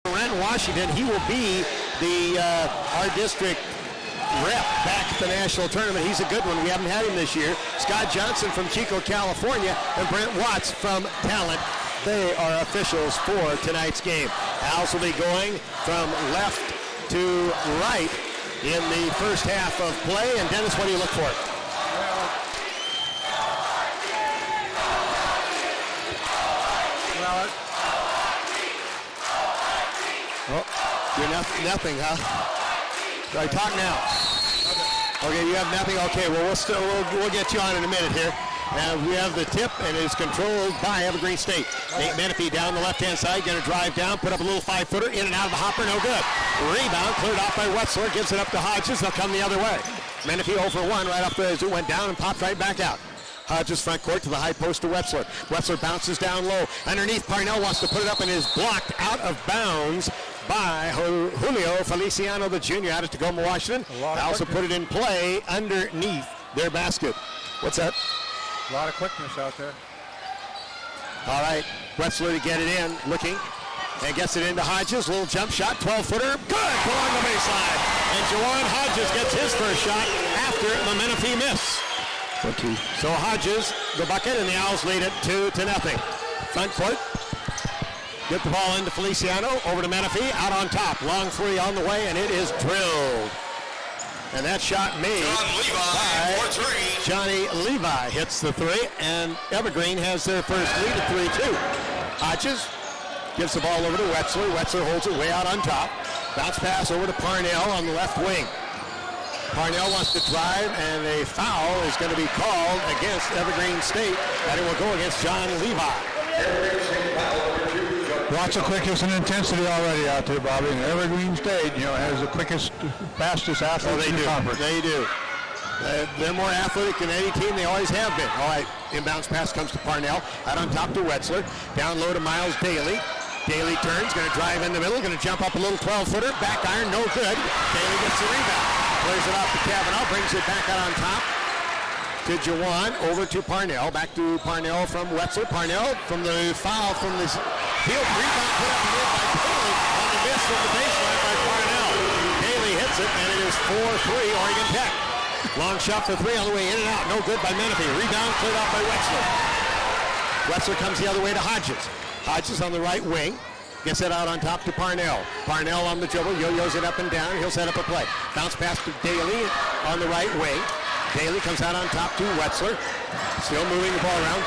Washington. He will be our district rep back at the national tournament. He's a good one. We haven't had him this year. Scott Johnson from Chico, California, and Brent Watts from Talent. They are officials for tonight's game. Owls will be going from left to right in the first half of play. And Dennis, what do you look for? You're nothing, huh? All right, talk now. Okay, you have nothing. Okay, well, we'll get you on in a minute here. Now we have the tip, and it's controlled by Evergreen State. Nate Menifee down the left-hand side, going to drive down, put up a little 5-footer, in and out of the hopper, no good. Rebound, cleared off by Wetzler, gives it up to Hodges. They'll come the other way. Menifee 0 for 1 right up as it went down and popped right back out. Hodges front court to the high post to Wetzler. Wetzler bounces down low. Underneath, Parnell wants to put it up and is blocked out of bounds by Julio Feliciano, the junior, out of Tacoma, Washington. They also put it in play underneath their basket. What's that? A lot of quickness out there. All right, Wetzler to get it in, looking, and gets it into Hodges. Little jump shot, 12-footer, good, along the baseline. And Jawan Hodges gets his first shot after the Menifee miss. So Hodges, the bucket, and the Owls lead it 2-0. Front court. Get the ball into Feliciano, over to Menifee, out on top. Long three on the way, and it is drilled. And that shot made by Johnny Levi hits the three, and Evergreen has their first lead at 3-2. Hodges gives the ball over to Wetzler. Wetzler holds it way out on top. Bounce pass over to Parnell on the left wing. Parnell wants to drive, and a foul is going to be called against Evergreen State, and it will go against John Levi. Lots of quickness and intensity already out there, Bobby. And Evergreen State, has the quickest, fastest athletes in the conference. They do. They're more athletic than any team. They always have been. All right, inbounds pass comes to Parnell. Out on top to Wetzler. Down low to Miles Daly. Daly turns, going to drive in the middle, going to jump up a little 12-footer. Back iron, no good. Daly gets the rebound. Plays it off to Kavanaugh, brings it back out on top to Jawan, over to Parnell. Back to Parnell from Wetzler. Parnell from the foul from the field. Rebound put up and in by Daly on the miss from the baseline by Parnell. Daly hits it, and it is 4-3 Oregon Tech. Long shot for three on the way in and out. No good by Menifee. Rebound cleared off by Wetzler. Wetzler comes the other way to Hodges. Hodges on the right wing. Gets it out on top to Parnell. Parnell on the dribble, yo-yos it up and down. He'll set up a play. Bounce pass to Daly on the right wing. Daly comes out on top to Wetzler. Still moving the ball around.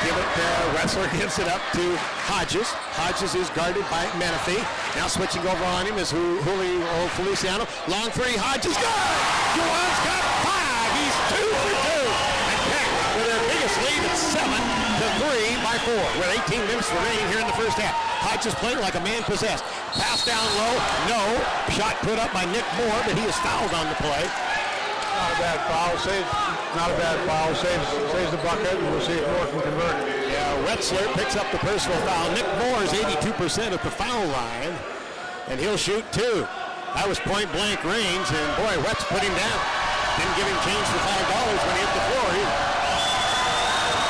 Wetzler gives it up to Hodges. Hodges is guarded by Menifee. Now switching over on him is Julio Feliciano. Long three, Hodges, good! Juwan's got 5. He's 2 for 2. And Tech with their biggest lead at 7-3 by 4. With 18 minutes remaining here in the first half. Hodges playing like a man possessed. Pass down low, no. Shot put up by Nick Moore, but he is fouled on the play. Not a bad foul. Not a bad foul. Saves the bucket, and we'll see if Moore can convert it. Yeah, Wetzler picks up the personal foul. Nick Moore is 82% at the foul line, and he'll shoot 2. That was point-blank range, and boy, Wetz put him down. Didn't give him change for $5 when he hit the floor either.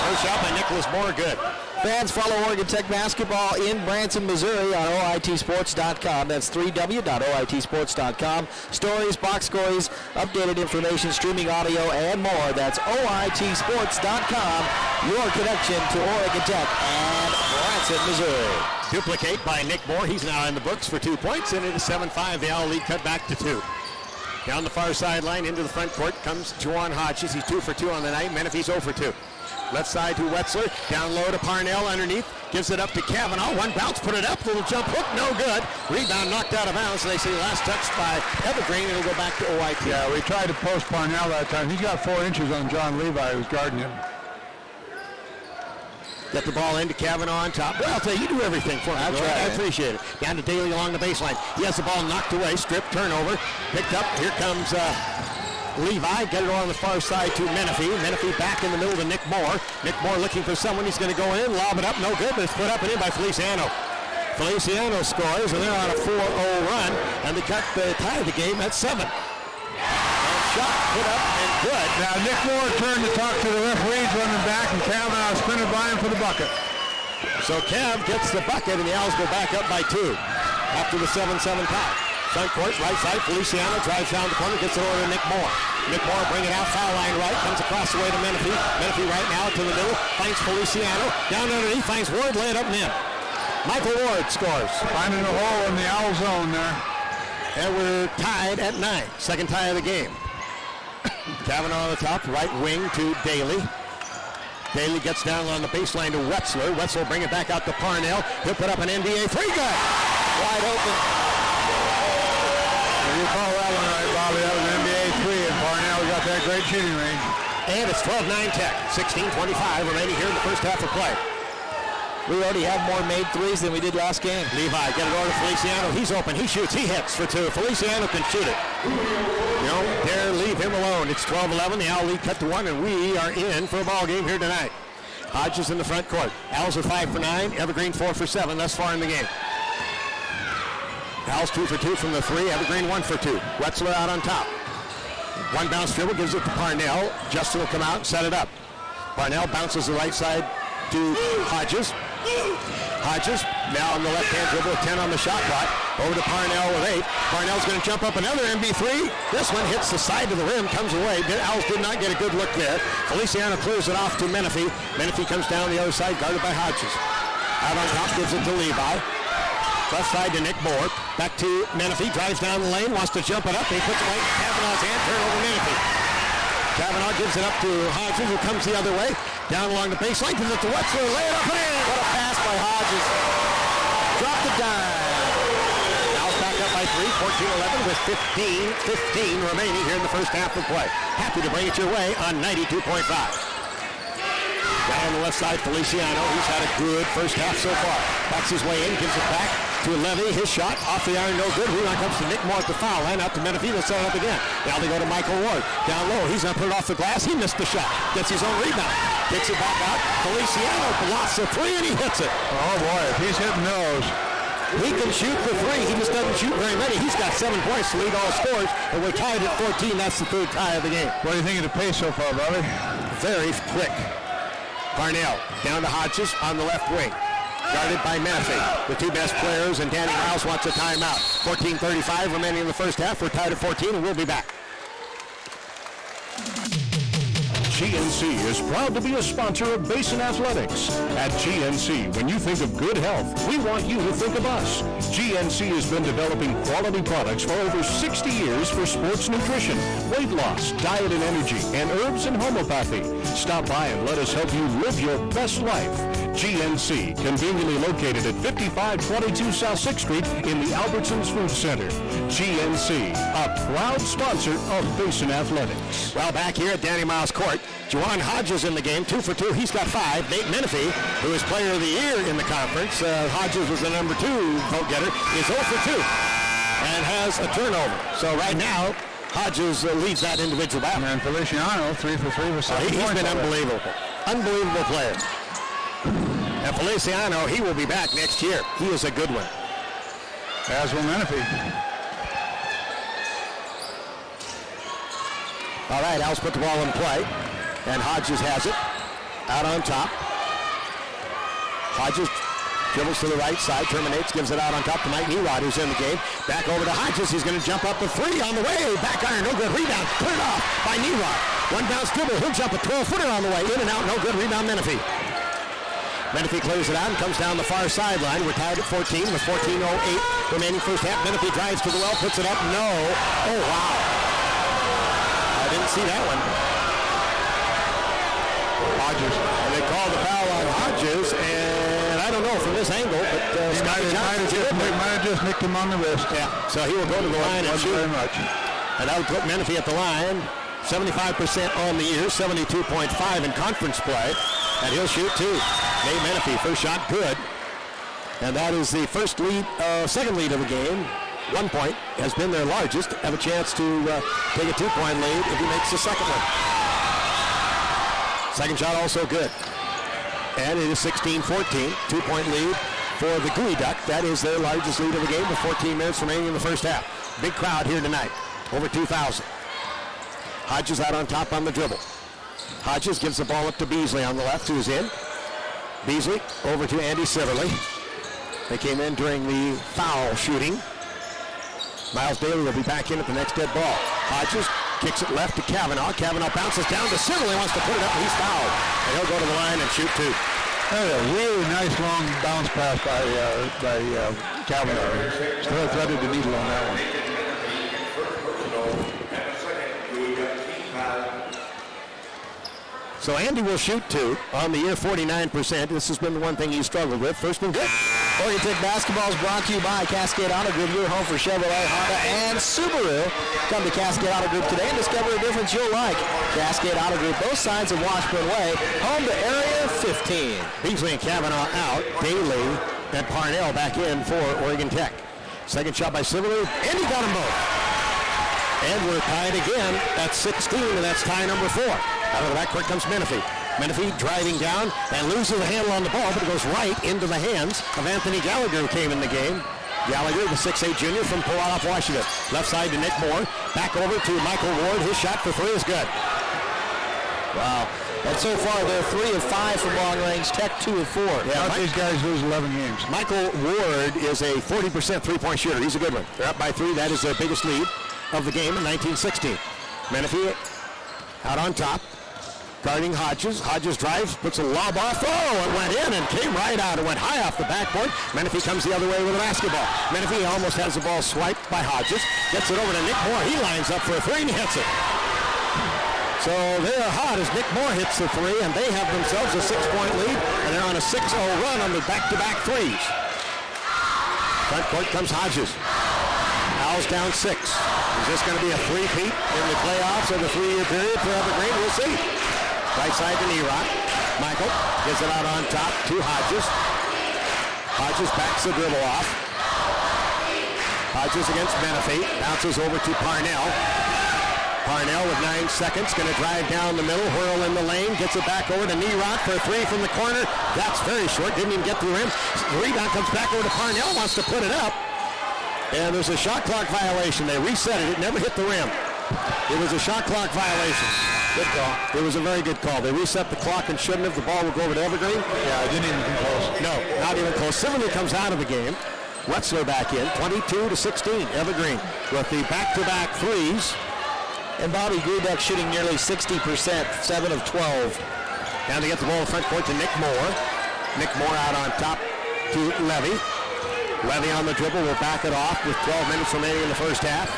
First shot by Nicholas Moore, good. Fans, follow Oregon Tech basketball in Branson, Missouri on OITsports.com. That's 3W.OITsports.com. Stories, box scores, updated information, streaming audio, and more. That's OITsports.com, your connection to Oregon Tech and Branson, Missouri. Duplicate by Nick Moore. He's now in the books for 2 points, and it is 7-5. The Owl lead cut back to 2. Down the far sideline into the front court comes Jawan Hodges. He's 2 for 2 on the night. Menifee's 0 for 2. Left side to Wetzler, down low to Parnell underneath, gives it up to Kavanaugh, one bounce, put it up, little jump hook, no good. Rebound knocked out of bounds, and they say last touched by Evergreen, and it'll go back to OIT. Yeah, we tried to post Parnell that time. He got 4 inches on John Levi, who was guarding him. Get the ball into Kavanaugh on top. Well, I'll tell you, you do everything for me. That's right. I appreciate it. Down to Daly along the baseline. He has the ball knocked away, stripped, turnover, picked up. Here comes Levi, get it on the far side to Menifee. Menifee back in the middle to Nick Moore. Nick Moore looking for someone. He's going to go in, lob it up, no good, but it's put up and in by Feliciano. Feliciano scores, and they're on a 4-0 run, and they cut the tie of the game at 7. Shot put up and good. Now Nick Moore turned to talk to the referees running back, and Kavanaugh sprinted by him for the bucket. So Cav gets the bucket, and the Owls go back up by 2. after the 7-7 tie. Front court, right side, Feliciano drives down the corner, gets it over to Nick Moore. Nick Moore bring it out, foul line right, comes across the way to Menifee. Menifee right now to the middle, finds Feliciano. Down underneath, finds Ward, lay it up and in. Michael Ward scores. Finding a hole in the owl zone there. And we're tied at 9. Second tie of the game. Kavanaugh on the top, right wing to Daly. Daly gets down on the baseline to Wetzler. Wetzler will bring it back out to Parnell. He'll put up an NBA three. Good. Wide open. If you call that one right, Bobby, that was an NBA three, and Parnell got that great shooting range. And it's 12-9 Tech. 16:25 remaining here in the first half of play. We already have more made threes than we did last game. Levi, get it over to Feliciano. He's open. He shoots. He hits for two. Feliciano can shoot it. You don't dare leave him alone. It's 12-11. The Owl lead cut to 1, and we are in for a ball game here tonight. Hodges in the front court. Owls are 5 for 9. Evergreen 4 for 7 thus far in the game. Owls 2 for 2 from the 3. Evergreen 1 for 2. Wetzler out on top. One bounce dribble gives it to Parnell. Justin will come out and set it up. Parnell bounces the right side to Hodges. Hodges now on the left-hand dribble, 10 on the shot clock. Over to Parnell with 8. Parnell's going to jump up another MB3. This one hits the side of the rim, comes away. The Owls did not get a good look there. Feliciano clears it off to Menifee. Menifee comes down the other side, guarded by Hodges. Out on top, gives it to Levi. Left side to Nick Moore. Back to Menifee, drives down the lane, wants to jump it up. He puts it right in Kavanaugh's hand, turn over Menifee. Kavanaugh gives it up to Hodges, who comes the other way. Down along the baseline, gives it to Wetzler, lay it up and in. What a pass by Hodges. Drop the dime. Owls back up by 3, 14-11 with 15 remaining here in the first half of play. Happy to bring it your way on 92.5. Down on the left side, Feliciano. He's had a good first half so far. Backs his way in, gives it back to Levy. His shot off the iron, no good. Rebound comes to Nick Moore at the foul line. Out to Menifee. They'll set it up again. Now they go to Michael Ward. Down low. He's going to put it off the glass. He missed the shot. Gets his own rebound. Kicks it back out. Feliciano blocks the three and he hits it. Oh boy, if he's hitting those. He can shoot the three. He just doesn't shoot very many. He's got 7 points to lead all scores. And we're tied at 14. That's the third tie of the game. What do you think of the pace so far, Bobby? Very quick. Parnell down to Hodges on the left wing. Guarded by Menifee. The two best players, and Danny Rouse wants a timeout. 14:35 remaining in the first half. We're tied at 14, and we'll be back. GNC is proud to be a sponsor of Basin Athletics. At GNC, when you think of good health, we want you to think of us. GNC has been developing quality products for over 60 years for sports nutrition, weight loss, diet and energy, and herbs and homeopathy. Stop by and let us help you live your best life. GNC, conveniently located at 5522 South 6th Street in the Albertsons Food Center. GNC, a proud sponsor of Basin Athletics. Well, back here at Danny Miles Court, Juwan Hodges in the game, 2 for 2. He's got 5. Nate Menifee, who is player of the year in the conference, Hodges was the number 2 vote getter, is 0 for 2 and has a turnover. So right now, Hodges leads that individual battle. And Feliciano, 3 for 3 with 7 points. He's been unbelievable. Unbelievable player. And Feliciano, he will be back next year. He is a good one. As will Menifee. All right, Owls put the ball in play, and Hodges has it. Out on top. Hodges dribbles to the right side, terminates, gives it out on top to Mike Nerod, who's in the game. Back over to Hodges. He's going to jump up a 3 on the way. Back iron, no good. Rebound, put it off by Nerod. One bounce dribble. He'll jump a 12-footer on the way. In and out, no good. Rebound, Menifee. Menifee clears it out and comes down the far sideline. We're tied at 14 with 14:08 remaining first half. Menifee drives to the well, puts it up. No. Oh, wow. I didn't see that one. Hodges. And they called the foul on Hodges, and I don't know from this angle, but He might have just nicked him on the wrist. Yeah, so he will go to the line and shoot. Very much. And that would put Menifee at the line. 75% on the year, 72.5 in conference play. And he'll shoot 2. Nate Menifee, first shot, good. And that is the second lead of the game. 1 point has been their largest. Have a chance to take a 2-point lead if he makes the second one. Second shot also good. And it is 16-14, 2-point lead for the Gooey Duck. That is their largest lead of the game with 14 minutes remaining in the first half. Big crowd here tonight, over 2,000. Hodges out on top on the dribble. Hodges gives the ball up to Beasley on the left, who's in. Beasley over to Andy Siverly. They came in during the foul shooting. Miles Daly will be back in at the next dead ball. Hodges kicks it left to Kavanaugh. Kavanaugh bounces down to Sibley. He wants to put it up, and he's fouled. And he'll go to the line and shoot two. That was a really nice long bounce pass by Kavanaugh. Still threaded the needle on that one. So Andy will shoot two on the year, 49%. This has been the one thing he struggled with. First one good. Oregon Tech basketball is brought to you by Cascade Auto Group, your home for Chevrolet, Honda, and Subaru. Come to Cascade Auto Group today and discover a difference you'll like. Cascade Auto Group, both sides of Washburn Way, home to Area 15. Beasley and Kavanaugh out. Daly and Parnell back in for Oregon Tech. Second shot by Sibley, and he got them both. And we're tied again at 16, and that's tie number 4. Out of the backcourt comes Menifee. Menifee driving down and loses the handle on the ball, but it goes right into the hands of Anthony Gallagher, who came in the game. Gallagher, the 6'8 junior from Pulaski, Washington. Left side to Nick Moore. Back over to Michael Ward. His shot for 3 is good. Wow. And so far, they're 3 of 5 from long range. Tech 2 of 4. Yeah, these guys lose 11 games. Michael Ward is a 40% three-point shooter. He's a good one. They're up by 3. That is their biggest lead of the game in 1916. Menifee out on top. Guarding Hodges. Hodges drives, puts a lob off. Oh, it went in and came right out. It went high off the backboard. Menifee comes the other way with a basketball. Menifee almost has the ball swiped by Hodges. Gets it over to Nick Moore. He lines up for a 3 and he hits it. So they're hot as Nick Moore hits the 3, and they have themselves a 6-point lead, and they're on a 6-0 run on the back-to-back 3s. Front court comes Hodges. Owls down 6. Is this going to be a three-peat in the playoffs of the 3-year period for Evergreen? We'll see. Right side to Nerot. Michael gets it out on top to Hodges. Hodges backs the dribble off. Hodges against Menifee. Bounces over to Parnell. Parnell with 9 seconds. Going to drive down the middle. Whirl in the lane. Gets it back over to Nerot for a 3 from the corner. That's very short. Didn't even get the rim. The rebound comes back over to Parnell. Wants to put it up. And there's a shot clock violation. They reset it. It never hit the rim. It was a shot clock violation. Good call. It was a very good call. They reset the clock and shouldn't have. The ball will go over to Evergreen. Yeah, it didn't even come close. No, not even close. Sibley comes out of the game. Wetzler back in, 22-16. Evergreen with the back-to-back 3s. And Bobby Grudeck shooting nearly 60%, 7 of 12. Down to get the ball in front court to Nick Moore. Nick Moore out on top to Levy. Levy on the dribble will back it off with 12 minutes remaining in the first half.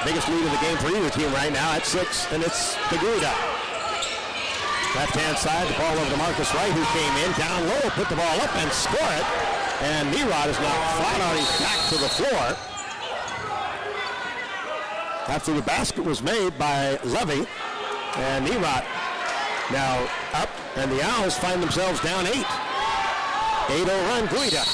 Biggest lead of the game for either team right now at 6, and it's to Grudeck. Left-hand side, the ball over to Marcus Wright, who came in down low, put the ball up and score it. And Nerot is now flat on his back to the floor. After the basket was made by Levy, and Nerot now up, and the Owls find themselves down 8. 8-0 run, Grudeck.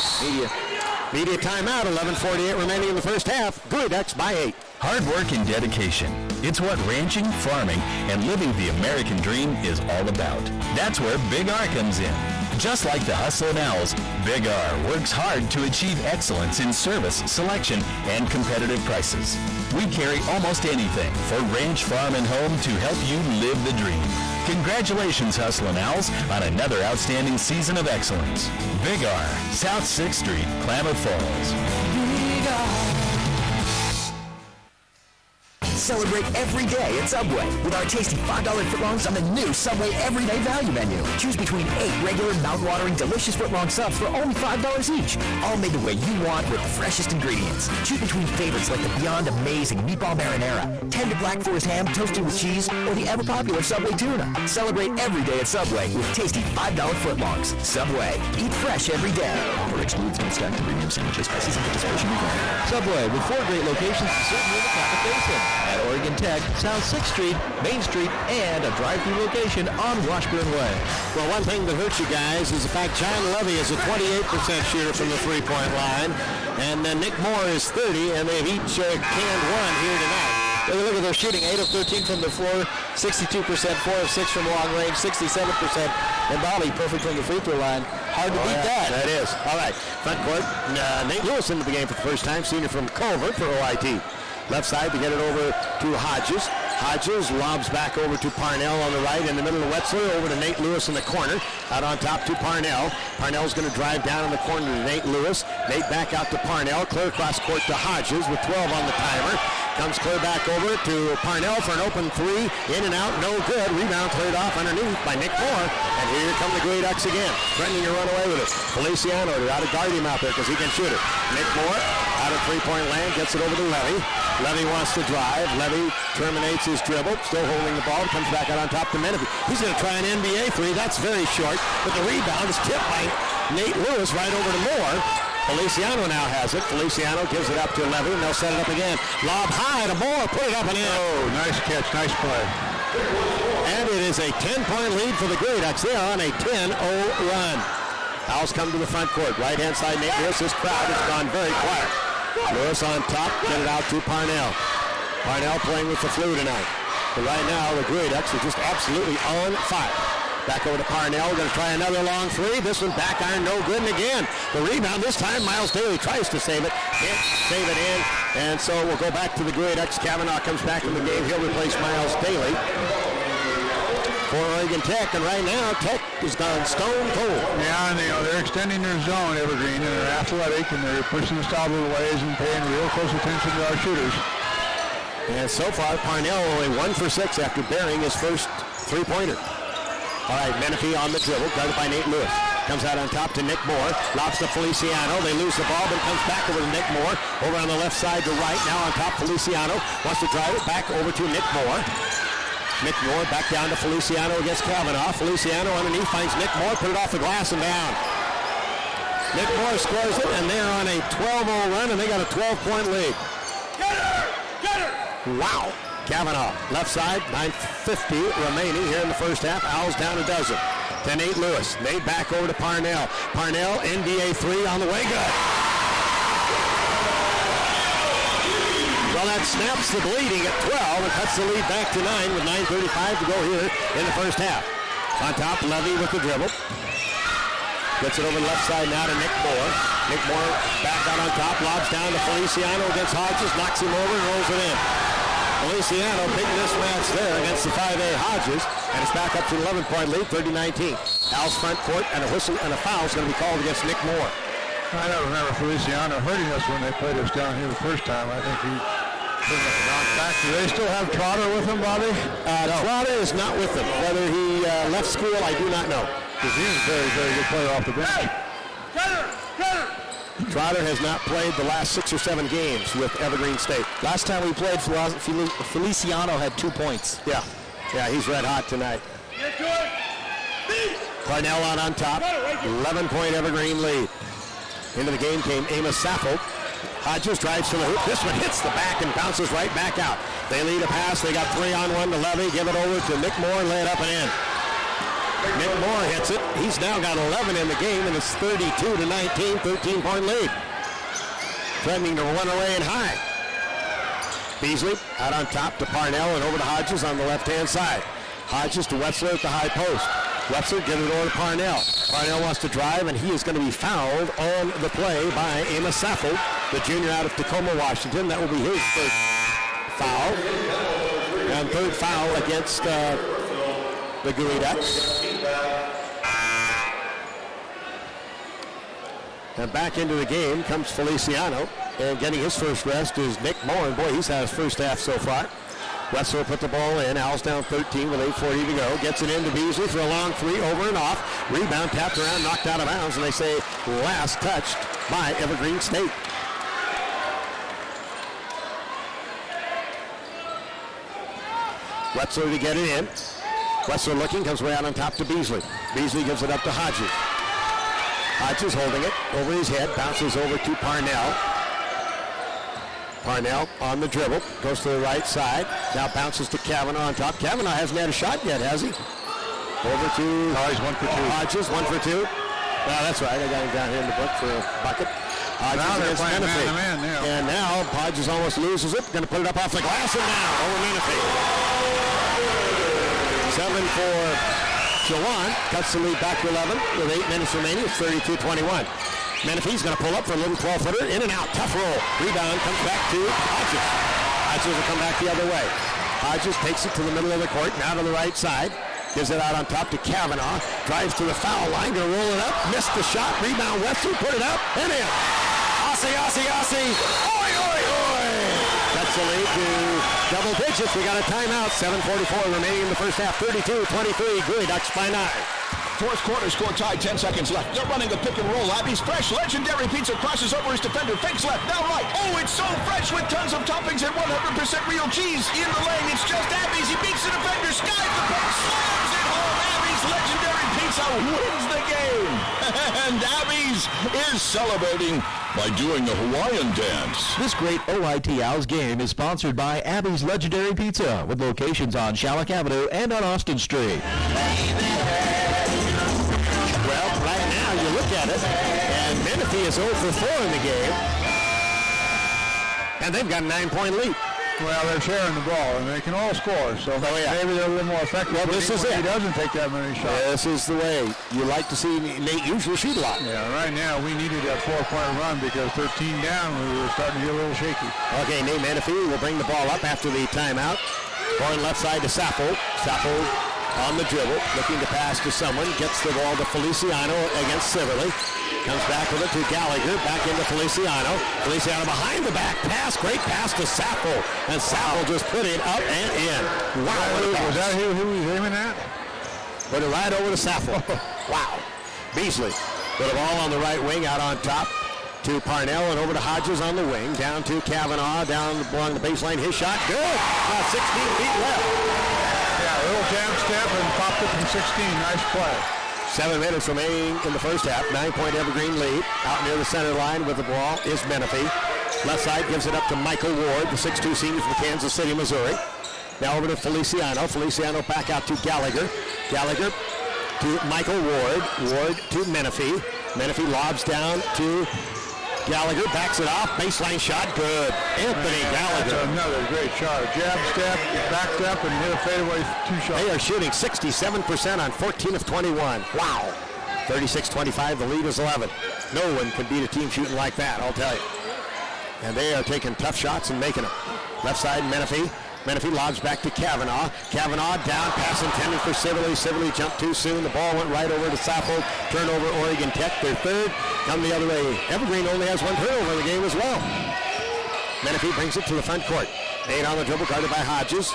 Media timeout, 11:48 remaining in the first half. Grudeck's by 8. Hard work and dedication. It's what ranching, farming, and living the American dream is all about. That's where Big R comes in. Just like the Hustlin' Owls, Big R works hard to achieve excellence in service, selection, and competitive prices. We carry almost anything for ranch, farm, and home to help you live the dream. Congratulations, Hustlin' Owls, on another outstanding season of excellence. Big R, South 6th Street, Klamath Falls. Big R. Celebrate every day at Subway with our tasty $5 footlongs on the new Subway Everyday Value Menu. Choose between 8 regular, mouth-watering, delicious footlong subs for only $5 each. All made the way you want with the freshest ingredients. Choose between favorites like the Beyond Amazing Meatball Marinara, tender Black Forest ham toasted with cheese, or the ever-popular Subway Tuna. Celebrate every day at Subway with tasty $5 footlongs. Subway. Eat fresh every day. Offer excludes non-stacked premium sandwiches. Prices and participation required. Subway with 4 great locations to serve you in the Klamath Basin. At Oregon Tech, South 6th Street, Main Street, and a drive-thru location on Washburn Way. Well, one thing that hurts you guys is the fact John Levy is a 28% shooter from the three-point line, and then Nick Moore is 30, and they've each canned 1 here tonight. Look at their shooting, 8 of 13 from the floor, 62%, 4 of 6 from long range, 67%, and Bobby perfect from the free throw line. Hard to beat that. That is. All right, front court, Nate Lewis into the game for the first time, senior from Culver for OIT. Left side to get it over to Hodges. Hodges lobs back over to Parnell on the right. In the middle of Wetzler, over to Nate Lewis in the corner. Out on top to Parnell. Parnell's going to drive down in the corner to Nate Lewis. Nate back out to Parnell. Clear across court to Hodges with 12 on the timer. Comes clear back over to Parnell for an open three. In and out, no good. Rebound cleared off underneath by Nick Moore. And here come the Grey Ducks again. Threatening to run away with it. Feliciano to try to guard him out there because he can shoot it. Nick Moore out of three-point land, gets it over to Levy. Levy wants to drive. Levy terminates his dribble, still holding the ball. Comes back out on top to Menifee. He's going to try an NBA three. That's very short. But the rebound is tipped by Nate Lewis right over to Moore. Feliciano now has it. Feliciano gives it up to Levy, and they'll set it up again. Lob high to Moore, put it up and in. Oh, nice catch, nice play. And it is a 10-point lead for the Grey Ducks. They are on a 10-0 run. Owls come to the front court. Right-hand side, Nate Lewis. This crowd has gone very quiet. Lewis on top, get it out to Parnell. Parnell playing with the flu tonight. But right now, the Grey Ducks are just absolutely on fire. Back over to Parnell, going to try another long three. This one back iron, no good, and again, the rebound. This time, Miles Daly tries to save it, can't save it in, and so we'll go back to the Grey Ducks. Kavanaugh comes back in the game. He'll replace Miles Daly for Oregon Tech, and right now, Tech is gone stone cold. Yeah, and they're extending their zone, Evergreen, and they're athletic, and they're pushing the stop little ways and paying real close attention to our shooters. And so far, Parnell only 1 for 6 after burying his first three-pointer. All right, Menifee on the dribble, guarded by Nate Lewis. Comes out on top to Nick Moore. Lobs to Feliciano. They lose the ball, but it comes back over to Nick Moore. Over on the left side to right. Now on top, Feliciano. Wants to drive it back over to Nick Moore. Nick Moore back down to Feliciano against Kavanaugh. Feliciano underneath finds Nick Moore. Put it off the glass and down. Nick Moore scores it, and they're on a 12-0 run, and they got a 12-point lead. Get her! Get her! Wow. Kavanaugh, left side, 9:50 remaining here in the first half. Owls down a dozen. To Nate Lewis. Nate back over to Parnell. Parnell, NBA three on the way, good. Well, that snaps the bleeding at 12 and cuts the lead back to 9 with 9:35 to go here in the first half. On top, Levy with the dribble. Gets it over the left side now to Nick Moore. Nick Moore back out on top, lobs down to Feliciano against Hodges, knocks him over and rolls it in. Feliciano, big mismatch there against the 5A Hodges, and it's back up to an 11-point lead, 30-19. Owls front court, and a whistle and a foul is going to be called against Nick Moore. I don't remember Feliciano hurting us when they played us down here the first time. I think he put us knocked back. Do they still have Trotter with them, Bobby? No. Trotter is not with them. Whether he left school, I do not know. Because he is a very, very good player off the bench. Get her! Get her! Trotter has not played the last 6 or 7 games with Evergreen State. Last time we played, Feliciano had 2 points. Yeah, he's red hot tonight. Get to it! Parnell out on top, 11-point Evergreen lead. Into the game came Amos Sappho. Hodges drives to the hoop. This one hits the back and bounces right back out. They lead a pass. They got 3-on-1 to Levy. Give it over to Nick Moore and lay it up and in. Nick Moore hits it. He's now got 11 in the game, and it's 32-19, 13-point lead. Threatening to run away and high. Beasley out on top to Parnell and over to Hodges on the left-hand side. Hodges to Wetzler at the high post. Wetzler gives it over to Parnell. Parnell wants to drive, and he is going to be fouled on the play by Amos Sappho, the junior out of Tacoma, Washington. That will be his first foul. And third foul against the Grey Ducks. And back into the game comes Feliciano. And getting his first rest is Nick Moore. And boy, he's had his first half so far. Wetzler put the ball in. Owls down 13 with 8:40 to go. Gets it into Beasley for a long three, over and off. Rebound tapped around, knocked out of bounds, and they say last touched by Evergreen State. Wetzler to get it in. Wetzler looking, comes way out on top to Beasley. Beasley gives it up to Hodges. Hodges holding it over his head, bounces over to Parnell. Parnell on the dribble, goes to the right side, now bounces to Kavanaugh on top. Kavanaugh hasn't had a shot yet, has he? Over to he's 1 for 2. Hodges, 1 for 2. Well, that's right, I got him down here in the book for a bucket. Hodges Now they're against playing Menifee. man-to-man now. And now Hodges almost loses it, going to put it up off the glass and down over Menifee. 7 for Jawan, cuts the lead back to 11 with 8 minutes remaining. It's 32-21. Menifee's going to pull up for a little 12-footer. In and out. Tough roll. Rebound comes back to Hodges. Hodges will come back the other way. Hodges takes it to the middle of the court, now to the right side. Gives it out on top to Kavanaugh. Drives to the foul line, gonna roll it up. Missed the shot, rebound Wetzel, put it up, and in. Aussie. Oi, oi, oi. That's the lead to double digits. We got a timeout. 7:44 remaining in the first half. 32-23. Green Ducks by 9. Fourth quarter, score tied, 10 seconds left. They're running a pick and roll. Abby's fresh, legendary pizza crosses over his defender, fakes left, now right. Oh, it's so fresh with tons of toppings and 100% real cheese. In the lane, it's just Abby's. He beats the defender, skies the puck, slams it home. Abby's legendary pizza wins the game. And Abby's is celebrating by doing the Hawaiian dance. This great OIT Owls game is sponsored by Abby's Legendary Pizza, with locations on Shallock Avenue and on Austin Street. Well, right now you look at it, and Menifee is 0 for 4 in the game. And they've got a 9-point lead. Well, they're sharing the ball, and they can all score, so maybe they're a little more effective. Well, this is it. He doesn't take that many shots. This is the way. You like to see Nate usually shoot a lot. Yeah, right now we needed that 4-point run because 13 down, we were starting to get a little shaky. Okay, Nate Menifee will bring the ball up after the timeout. Going left side to Sappho. Sappho on the dribble, looking to pass to someone. Gets the ball to Feliciano against Siverly. Comes back with it to Gallagher, back into Feliciano. Feliciano behind the back pass, great pass to Sappho. And Sappho just put it up and in. Wow. Was that who he was aiming at? Put it right over to Sappho. Wow. Beasley with the ball on the right wing, out on top to Parnell and over to Hodges on the wing. Down to Kavanaugh, down along the baseline. His shot, good. About 16 feet left. Yeah, a little jam step and popped it from 16. Nice play. 7 minutes remaining in the first half. 9-point Evergreen lead. Out near the center line with the ball is Menifee. Left side gives it up to Michael Ward, the 6'2 senior from Kansas City, Missouri. Now over to Feliciano. Feliciano back out to Gallagher. Gallagher to Michael Ward. Ward to Menifee. Menifee lobs down to Gallagher, backs it off. Baseline shot, good. Anthony Gallagher. That's another great shot. A jab step, backed up, and hit a fadeaway 2 shots. They are shooting 67% on 14 of 21. Wow. 36-25, the lead is 11. No one can beat a team shooting like that, I'll tell you. And they are taking tough shots and making them. Left side, Menifee. Menifee lobs back to Kavanaugh. Kavanaugh down, pass intended for Siverly. Siverly jumped too soon. The ball went right over to Sappho. Turnover, Oregon Tech. Their third. Come the other way. Evergreen only has 1 turnover in the game as well. Menifee brings it to the front court. 8 on the dribble, guarded by Hodges.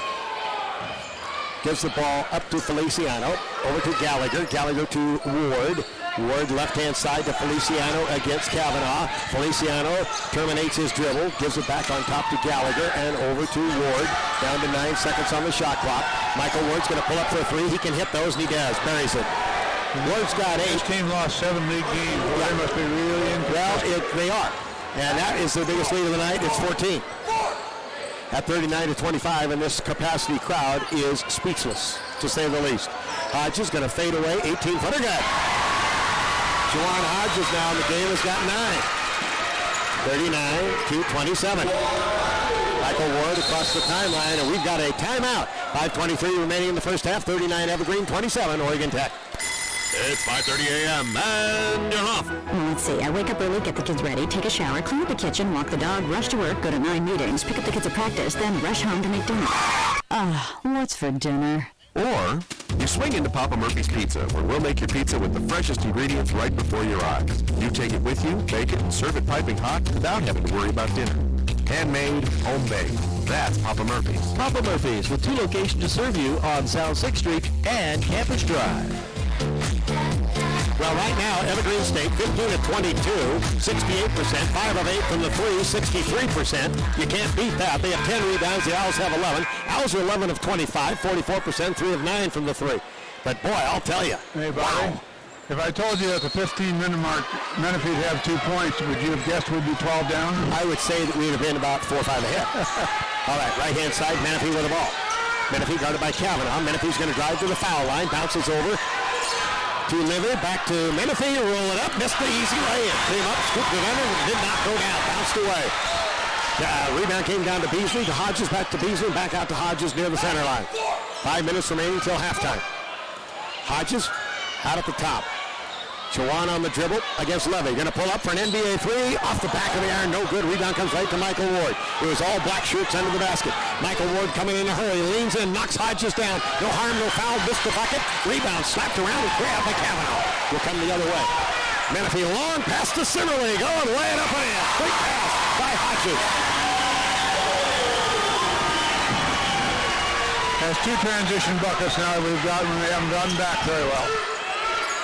Gives the ball up to Feliciano. Over to Gallagher. Gallagher to Ward. Ward left-hand side to Feliciano against Kavanaugh. Feliciano terminates his dribble, gives it back on top to Gallagher, and over to Ward. Down to 9 seconds on the shot clock. Michael Ward's going to pull up for a 3. He can hit those, and he does. Buries it. Ward's got 8. This team lost 7 league games. Well, they must be really incredible. Well, they are. And that is their biggest lead of the night. It's 14. At 39-25, and this capacity crowd is speechless, to say the least. Hodges going to fade away. 18-footer good. Juwan Hodges now in the game has got 9. 39-27. Michael Ward across the timeline, and we've got a timeout. 5:23 remaining in the first half. 39 Evergreen, 27 Oregon Tech. It's 5:30 a.m. and you're off. Let's see, I wake up early, get the kids ready, take a shower, clean up the kitchen, walk the dog, rush to work, go to 9 meetings, pick up the kids at practice, then rush home to make dinner. What's for dinner? Or you swing into Papa Murphy's Pizza, where we'll make your pizza with the freshest ingredients right before your eyes. You take it with you, bake it, and serve it piping hot without having to worry about dinner. Handmade, home-baked. That's Papa Murphy's. Papa Murphy's, with 2 locations to serve you on South 6th Street and Campus Drive. Well, right now, Evergreen State, 15 of 22, 68%, 5 of 8 from the 3, 63%. You can't beat that. They have 10 rebounds. The Owls have 11. Owls are 11 of 25, 44%, 3 of 9 from the 3. But, boy, I'll tell you. Hey, Bobby, if I told you at the 15-minute mark, Menifee would have 2 points, would you have guessed we'd be 12 down? I would say that we would have been about 4 or 5 ahead. All right, right-hand side, Menifee with the ball. Menifee guarded by Kavanaugh. Menifee's going to drive to the foul line, bounces over to Livy, back to Menifee, roll it up, missed the easy lay-in. Came up, scooped it under, did not go down, bounced away. Rebound came down to Beasley, to Hodges, back to Beasley, back out to Hodges near the center line. 5 minutes remaining till halftime. Hodges out at the top. Chawan on the dribble against Levy. Going to pull up for an NBA three. Off the back of the iron. No good. Rebound comes right to Michael Ward. It was all black shirts under the basket. Michael Ward coming in a hurry. Leans in. Knocks Hodges down. No harm, no foul. Missed the bucket. Rebound slapped around and grabbed by Cavanaugh. Will come the other way. Menifee long pass to Simmerly. Going way it up and in. Quick pass by Hodges. Has 2 transition buckets now we've gotten. We haven't gotten back very well.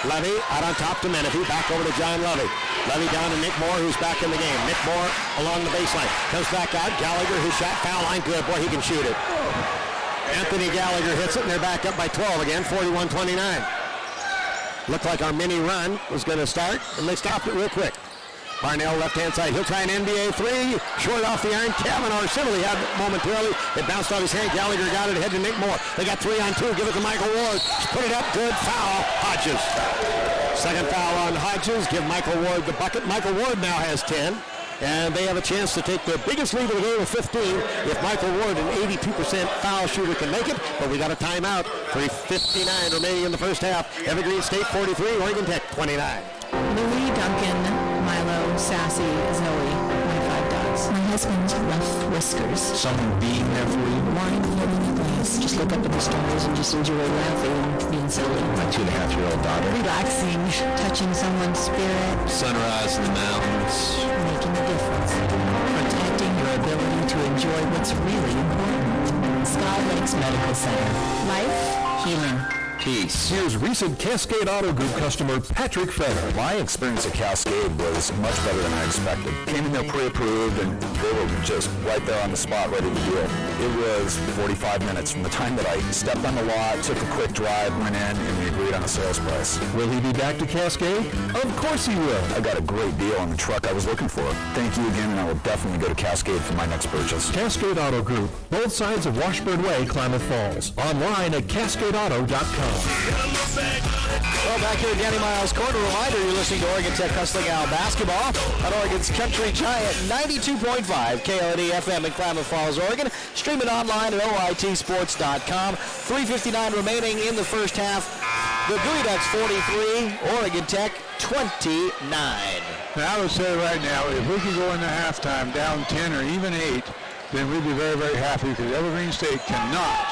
Levy out on top to Menifee. Back over to John Levy. Levy down to Nick Moore, who's back in the game. Nick Moore along the baseline. Comes back out. Gallagher, his shot, foul line. Good. Boy, he can shoot it. Anthony Gallagher hits it, and they're back up by 12 again, 41-29. Looked like our mini run was going to start, and they stopped it real quick. Parnell left-hand side. He'll try an NBA three. Short off the iron. Cavanaugh Sibley had it momentarily. It bounced off his hand. Gallagher got it ahead to Nick Moore. They got 3-on-2. Give it to Michael Ward. Put it up. Good. Foul. Hodges. Second foul on Hodges. Give Michael Ward the bucket. Michael Ward now has 10. And they have a chance to take their biggest lead of the game of 15 if Michael Ward, an 82% foul shooter, can make it. But we got a timeout. 3:59 remaining in the first half. Evergreen State 43, Oregon Tech 29. Louie, Duncan, Milo, Sassy, Zoe, my 5 dogs. My husband's rough whiskers. Someone being there for you. Wine floating in glass. Just look up at the stars and just enjoy laughing and being silly. My 2.5-year-old daughter. Relaxing, touching someone's spirit. Sunrise in the mountains. Making a difference. Protecting your ability to enjoy what's really important. Sky Lakes Medical Center. Life, healing. Peace. Here's recent Cascade Auto Group customer Patrick Feder. My experience at Cascade was much better than I expected. Came in there pre-approved and they were just right there on the spot, ready to deal. It was 45 minutes from the time that I stepped on the lot, took a quick drive, went in, and we agreed on a sales price. Will he be back to Cascade? Of course he will. I got a great deal on the truck I was looking for. Thank you again, and I will definitely go to Cascade for my next purchase. Cascade Auto Group, both sides of Washburn Way, Klamath Falls. Online at cascadeauto.com. Well, back here at Danny Miles Court, a reminder you're listening to Oregon Tech Hustling Owl basketball on Oregon's Country Giant 92.5 KOD FM in Klamath Falls, Oregon. Stream it online at OITsports.com. 3:59 remaining in the first half. The Green Ducks 43, Oregon Tech 29. And I would say right now, if we could go into halftime down 10 or even 8, then we'd be very, very happy because Evergreen State cannot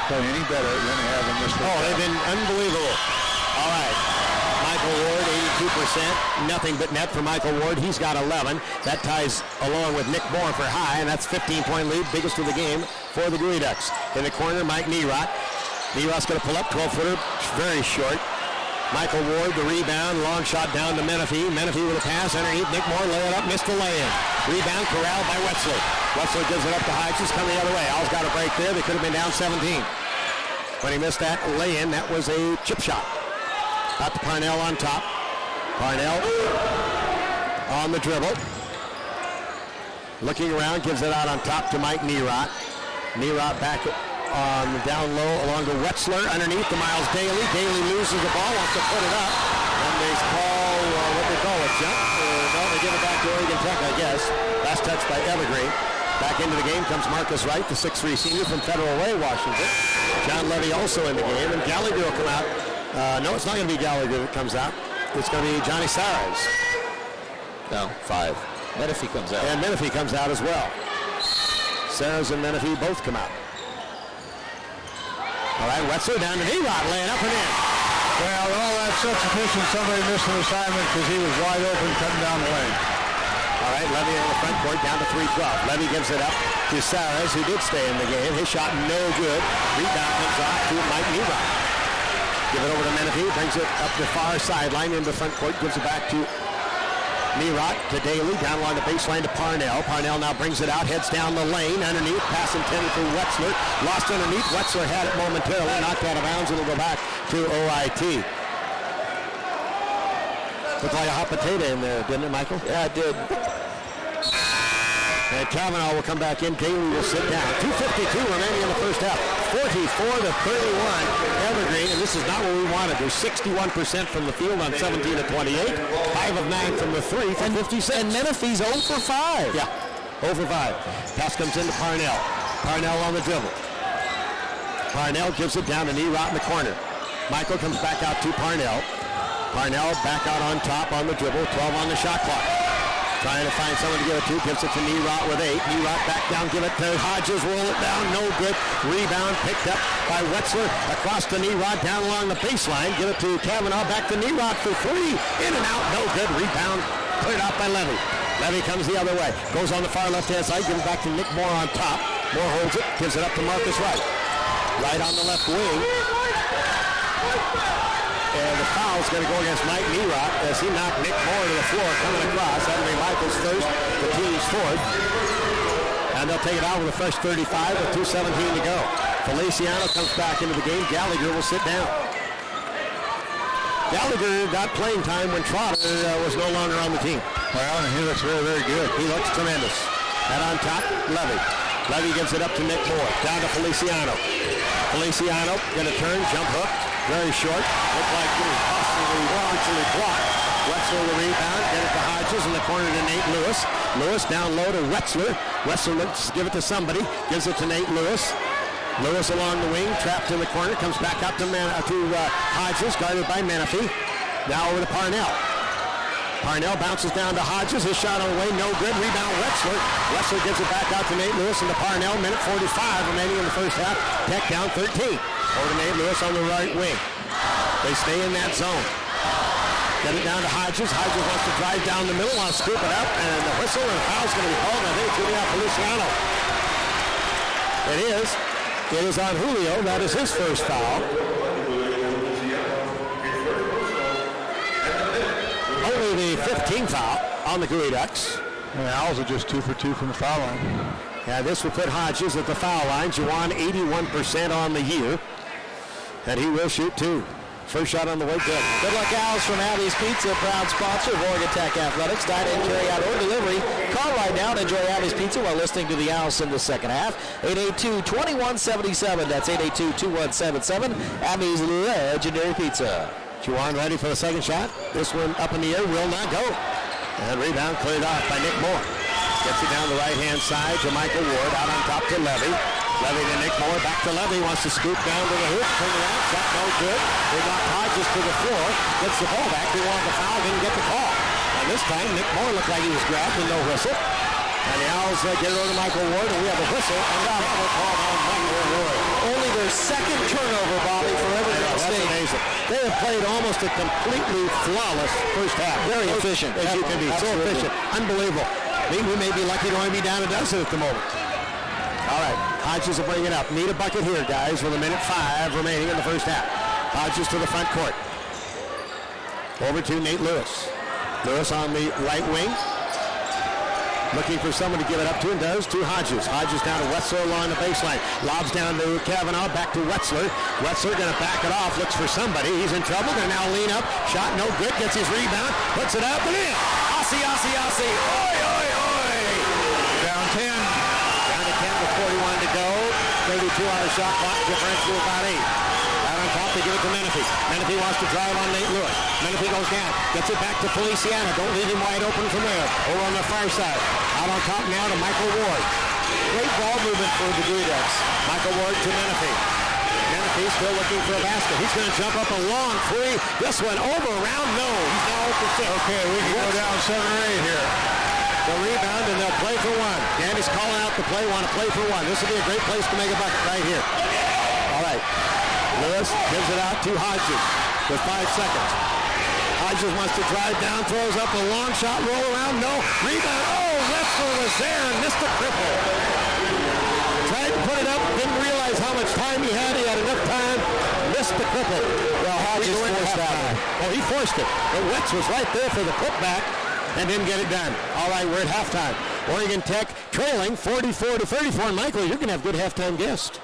play any better than they have in this first half. They've been unbelievable. All right. Michael Ward, 82%. Nothing but net for Michael Ward. He's got 11. That ties along with Nick Moore for high, and that's 15-point lead, biggest of the game for the Green Ducks. In the corner, Mike Nerot. Nerot's going to pull up, 12-footer, very short. Michael Ward, the rebound, long shot down to Menifee. Menifee with a pass underneath. Nick Moore, lay it up, missed the lay-in. Rebound corralled by Wetzler. Wetzler gives it up to Hodges, coming the other way. Owls got a break there. They could have been down 17. When he missed that lay-in, that was a chip shot. Out to Parnell on top. Parnell on the dribble. Looking around, gives it out on top to Mike Nerot. Nerot back on the down low along to Wetzler underneath to Miles Daly. Daly loses the ball, wants to put it up. And they call, what they call a jump? No, they give it back to Oregon Tech, I guess. Last touch by Evergreen. Back into the game comes Marcus Wright, the 6'3 senior from Federal Way, Washington. John Levy also in the game, and Gallagher will come out. No, it's not going to be Gallagher that comes out. It's going to be Johnny Saras. No, 5. Menifee comes out. And Menifee comes out as well. Saras and Menifee both come out. All right, Wetzler down to Nerot, laying up and in. Well, all that substitution, somebody missed an assignment because he was wide open cutting down the lane. All right, Levy in the front court down to 3-12. Levy gives it up to Saras, who did stay in the game. His shot no good. Rebound comes off to Mike Nerot. Give it over to Menifee, brings it up the far sideline into front court, gives it back to Nerot to Daly, down along the baseline to Parnell. Parnell now brings it out, heads down the lane, underneath, pass intended for Wetzler. Lost underneath, Wetzler had it momentarily, knocked out of bounds, it'll go back to OIT. Looked like a hot potato in there, didn't it, Michael? Yeah, it did. And Cavanaugh will come back in. Daly will sit down. 2:52 remaining in the first half. 44-31 Evergreen, and this is not what we wanted. There's 61% from the field on 17 of 28. 5 of 9 from the 3 for 56. And Menifee's 0 for 5. Yeah, 0 for 5. Pass comes into Parnell. Parnell on the dribble. Parnell gives it down to Nerot in the corner. Michael comes back out to Parnell. Parnell back out on top on the dribble, 12 on the shot clock. Trying to find someone to give it to, gives it to Nerot with 8. Nerot back down, give it to Hodges, roll it down, no good. Rebound picked up by Wetzler across to Nerot, down along the baseline. Give it to Kavanaugh, back to Nerot for 3. In and out, no good. Rebound cleared out by Levy. Levy comes the other way, goes on the far left-hand side, give it back to Nick Moore on top. Moore holds it, gives it up to Marcus Wright. Right on the left wing. And the foul's going to go against Mike Nerot as he knocked Nick Moore to the floor coming across. That'll be Michael's first, the team's fourth. And they'll take it out with a fresh 35 with 2:17 to go. Feliciano comes back into the game. Gallagher will sit down. Gallagher got playing time when Trotter was no longer on the team. Well, and he looks very, very good. He looks tremendous. And on top, Levy. Levy gives it up to Nick Moore. Down to Feliciano. Feliciano going to turn, jump hook. Very short. Looked like it was possibly largely blocked. Wetzler the rebound. Get it to Hodges in the corner to Nate Lewis. Lewis down low to Wetzler. Wetzler looks to give it to somebody. Gives it to Nate Lewis. Lewis along the wing, trapped in the corner. Comes back up to Hodges, guarded by Menifee. Now over to Parnell. Parnell bounces down to Hodges. His shot on the way, no good. Rebound Wetzler. Wetzler gives it back out to Nate Lewis and to Parnell. Minute 45 remaining in the first half. Tech down 13. Over to Nate Lewis on the right wing. They stay in that zone. Get it down to Hodges. Hodges wants to drive down the middle, wants to scoop it up, and the whistle and foul's going to be called. I think it's going to be on Feliciano. It is. It is on Julio. That is his first foul. Only the 15th foul on the Gooey Ducks. And the Owls are just 2 for 2 from the foul line. Yeah, this will put Hodges at the foul line. Juwan 81% on the year. And he will shoot 2. First shot on the way, good. Good luck, Owls, from Abby's Pizza, proud sponsor of Oregon Tech Athletics. Dine in, carry out, or delivery. Call right now and enjoy Abby's Pizza while listening to the Owls in the second half. 882-2177. That's 882-2177. Abby's legendary pizza. Juwan ready for the second shot. This one up in the air, will not go. And rebound cleared off by Nick Moore. Gets it down the right-hand side to Michael Ward. Out on top to Levy. Levy to Nick Moore. Back to Levy. Wants to scoop down to the hoop. Turn around. Shot no good. They got Hodges to the floor. Gets the ball back. They wanted the foul. Didn't get the call. And this time, Nick Moore looked like he was grabbed with no whistle. And the Owls get it over to Michael Ward. And we have a whistle. And a foul called on Michael Ward. Only their second turnover, Bobby, for Evergreen State. That's amazing. They have played almost a completely flawless first half. Very efficient. As you can be. So efficient. Unbelievable. We may be lucky to only be down a dozen at the moment. All right. Hodges will bring it up. Need a bucket here, guys, with a minute 5 remaining in the first half. Hodges to the front court. Over to Nate Lewis. Lewis on the right wing. Looking for someone to give it up to, and does, to Hodges. Hodges down to Wetzler along the baseline. Lobs down to Kavanaugh, back to Wetzler. Wetzler going to back it off, looks for somebody. He's in trouble, going to now lean up. Shot no good, gets his rebound, puts it up and in. Aussie. Oi, oi, oi. Down 10. Down to 10 with 41 to go. 32 on the shot clock, differential about 8. Out on top, they give it to Menifee. Menifee wants to drive on Nate Lewis. Menifee goes down, gets it back to Feliciano. Don't leave him wide open from there. Over on the far side. Out on top now to Michael Ward. Great ball movement for the Gooey Ducks. Michael Ward to Menifee. Menifee still looking for a basket. He's going to jump up a long three. This one over, around, no. He's now open 6. Okay, we can go down 7 or 8 here. The rebound, and they'll play for 1. Danny's calling out the play, want to play for 1. This will be a great place to make a bucket right here. All right. Lewis gives it out to Hodges with 5 seconds. Hodges wants to drive down, throws up a long shot, roll around, no. Rebound, oh, Wetzler was there and missed the cripple. Tried to put it up, didn't realize how much time he had enough time, missed the cripple. Well, Hodges forced that one. Oh, he forced it, but Wetz was right there for the putback and didn't get it done. All right, we're at halftime. Oregon Tech trailing 44-34, and Michael, you're going to have good halftime guests.